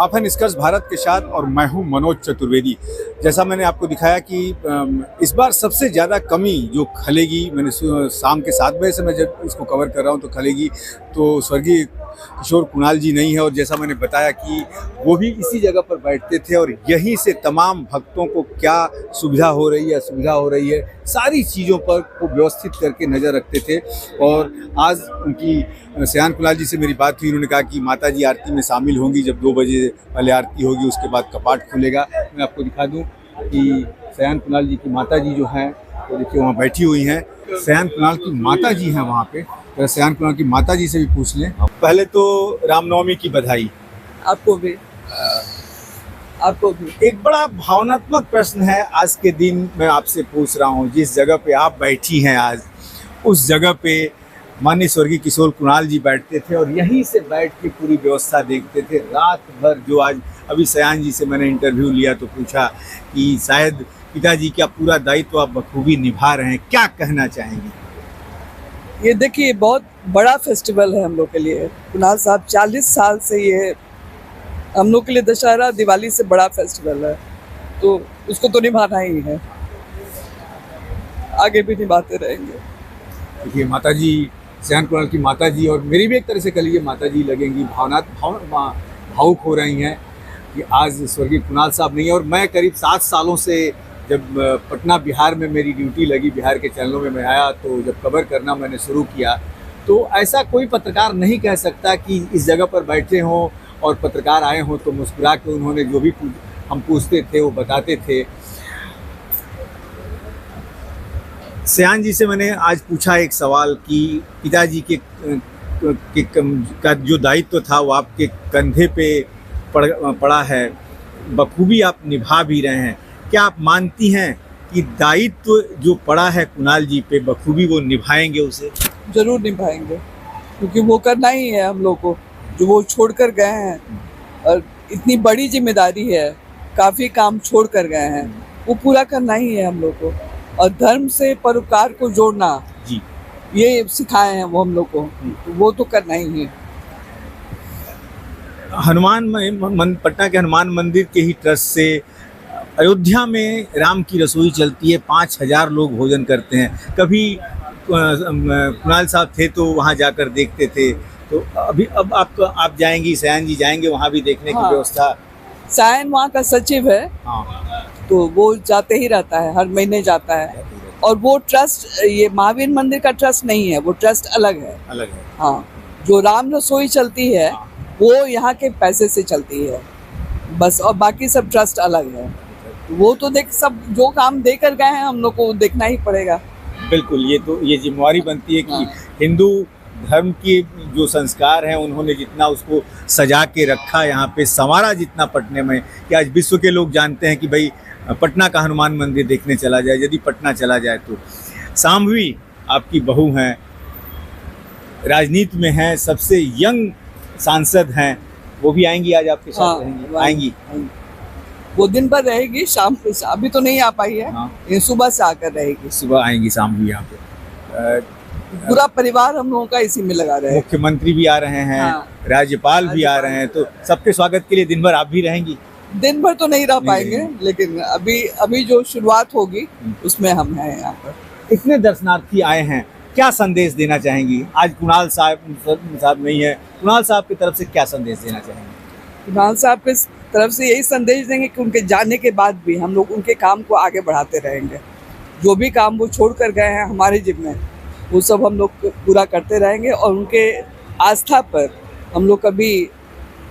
आप हैं निष्कर्ष भारत के साथ और मैं हूं मनोज चतुर्वेदी। जैसा मैंने आपको दिखाया कि इस बार सबसे ज़्यादा कमी जो खलेगी, मैंने शाम के 7 बजे से मैं जब इसको कवर कर रहा हूं तो खलेगी तो स्वर्गीय किशोर कुणाल जी नहीं है। और जैसा मैंने बताया कि वो भी इसी जगह पर बैठते थे और यहीं से तमाम भक्तों को क्या सुविधा हो रही है, असुविधा हो रही है, सारी चीज़ों पर को व्यवस्थित करके नज़र रखते थे। और आज उनकी सयान कुणाल जी से मेरी बात हुई, उन्होंने कहा कि माता जी आरती में शामिल होंगी। जब 2 बजे पहले आरती होगी उसके बाद कपाट खुलेगा। मैं आपको दिखा दूं कि सयान कुणाल जी की माता जी जो हैं तो देखिए वहाँ बैठी हुई हैं। सयान कुणाल की माता जी हैं वहाँ पे, तो सयान कुणाल की माता जी से भी पूछ लें। पहले तो रामनवमी की बधाई आपको भी। आपको भी। एक बड़ा भावनात्मक प्रश्न है आज के दिन मैं आपसे पूछ रहा हूँ। जिस जगह पे आप बैठी हैं आज, उस जगह पे माननीय स्वर्गीय किशोर कुणाल जी बैठते थे और यहीं से बैठ के पूरी व्यवस्था देखते थे रात भर। जो आज अभी सयान जी से मैंने इंटरव्यू लिया तो पूछा कि शायद पिताजी का पूरा दायित्व आप बखूबी निभा रहे हैं, क्या कहना चाहेंगे? ये देखिए बहुत बड़ा फेस्टिवल है हम लोग के लिए। कुणाल साहब 40 साल से ये हम लोग के लिए दशहरा दिवाली से बड़ा फेस्टिवल है, तो उसको तो निभाना ही है, आगे भी निभाते रहेंगे। देखिए माता जी, सयान कुणाल की माता जी और मेरी भी एक तरह से कह लीजिए माता जी लगेंगी, भावुक हो रही हैं कि आज स्वर्गीय कुणाल साहब नहीं है। और मैं करीब 7 सालों से जब पटना बिहार में मेरी ड्यूटी लगी, बिहार के चैनलों में मैं आया, तो जब कवर करना मैंने शुरू किया तो ऐसा कोई पत्रकार नहीं कह सकता कि इस जगह पर बैठे हों और पत्रकार आए हों तो मुस्कुरा के उन्होंने जो भी हम पूछते थे वो बताते थे। सयान जी से मैंने आज पूछा एक सवाल कि पिताजी का जो दायित्व था वो आपके कंधे पे पड़ा है, बखूबी आप निभा भी रहे हैं। क्या आप मानती हैं कि दायित्व जो पड़ा है कुणाल जी पे बखूबी वो निभाएंगे? उसे जरूर निभाएंगे, क्योंकि वो करना ही है हम लोग को, जो वो छोड़ कर गए हैं। और इतनी बड़ी जिम्मेदारी है, काफ़ी काम छोड़ कर गए हैं, वो पूरा करना ही है हम लोग को। और धर्म से परोपकार को जोड़ना जी, ये सिखाए हैं वो हम लोग को, तो वो तो करना ही है। पटना के हनुमान मंदिर के ही ट्रस्ट से अयोध्या में राम की रसोई चलती है, 5000 लोग भोजन करते हैं। कभी कुणाल साहब थे तो वहाँ जाकर देखते थे, तो अब आप जाएंगी, सयान जी जाएंगे वहाँ भी देखने की व्यवस्था? सयान वहाँ का सचिव है, तो वो जाते ही रहता है, हर महीने जाता है। और वो ट्रस्ट, ये महावीर मंदिर का ट्रस्ट नहीं है, वो ट्रस्ट अलग है। हाँ, जो राम रसोई चलती है वो यहाँ के पैसे से चलती है बस, और बाकी सब ट्रस्ट अलग है। वो तो सब जो काम दे कर गए हैं हम लोग को देखना ही पड़ेगा। बिल्कुल, ये जिम्मेवारी बनती है कि हिंदू धर्म के जो संस्कार हैं उन्होंने जितना उसको सजा के रखा, यहाँ पे संवारा जितना पटने में, कि आज विश्व के लोग जानते हैं कि भाई पटना का हनुमान मंदिर देखने चला जाए, यदि पटना चला जाए तो। शाम्भवी आपकी बहू हैं, राजनीति में हैं, सबसे यंग सांसद हैं, वो भी आएंगी आज आपके साथ? रहेंगी? आएंगी। वो दिन भर रहेगी, शाम को अभी तो नहीं आ पाई है। ये सुबह से आकर रहेगी। सुबह आएंगी शाम्भवी यहाँ पे। पूरा परिवार हम लोगों का इसी में लगा रहे हैं। मुख्यमंत्री भी आ रहे हैं, राज्यपाल भी आ रहे हैं, तो सबके स्वागत के लिए दिन भर आप भी रहेंगी? दिन भर तो नहीं रह पाएंगे, लेकिन अभी जो शुरुआत होगी उसमें हम हैं यहाँ पर। इतने दर्शनार्थी आए हैं, क्या संदेश देना चाहेंगी? आज कुणाल साहब नहीं है, कुणाल साहब की तरफ से क्या संदेश देना चाहेंगे? कुणाल साहब की तरफ से यही संदेश देंगे कि उनके जाने के बाद भी हम लोग उनके काम को आगे बढ़ाते रहेंगे। जो भी काम वो छोड़ कर गए हैं हमारे जिम्मे, वो सब हम लोग पूरा करते रहेंगे। और उनके आस्था पर हम लोग कभी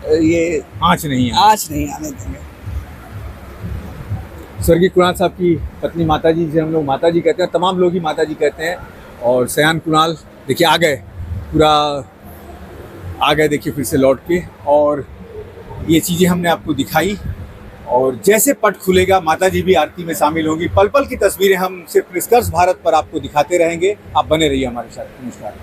ये आँच नहीं आने देंगे। स्वर्गीय कुणाल साहब की पत्नी माता जी, जिसे हम लोग माता जी कहते हैं, तमाम लोग ही माता जी कहते हैं। और सयान कुणाल देखिए आ गए देखिए फिर से लौट के। और ये चीज़ें हमने आपको दिखाई, और जैसे पट खुलेगा माता जी भी आरती में शामिल होंगी। पल पल की तस्वीरें हम सिर्फ निष्कर्ष भारत पर आपको दिखाते रहेंगे। आप बने रहिए हमारे साथ। नमस्कार।